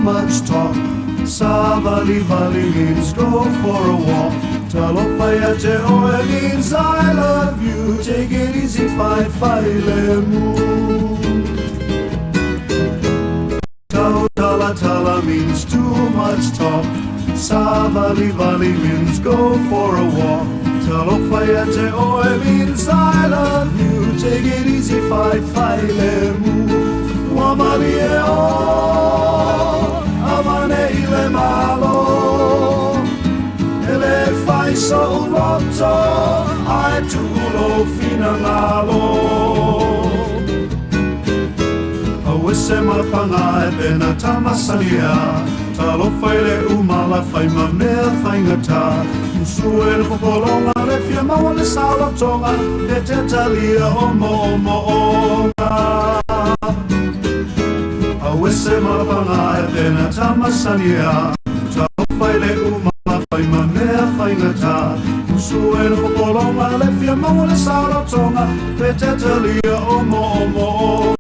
much talk. Savali vali means go for a walk. Talofaya te oe means I love you. Take it easy, fai le mu. Tautalatala means too much talk. Savali vali means go for a walk. Talofaya te oe means I love you. Take it easy, fai le mu. Wamali e o, amane ile malo. Ele fai so loto, ai tu lo finangalo. Awese mapanga e pena tamasania. Talo fai le umala fai ma mea fai ngata. Musue le popolonga le fia maua le salatonga. E te talia omo onga. Awese mapanga e pena tamasania. Talo fai le umala fai ma mea fai ngata. Musue le popolonga le fia maua le salatonga. E te talia omo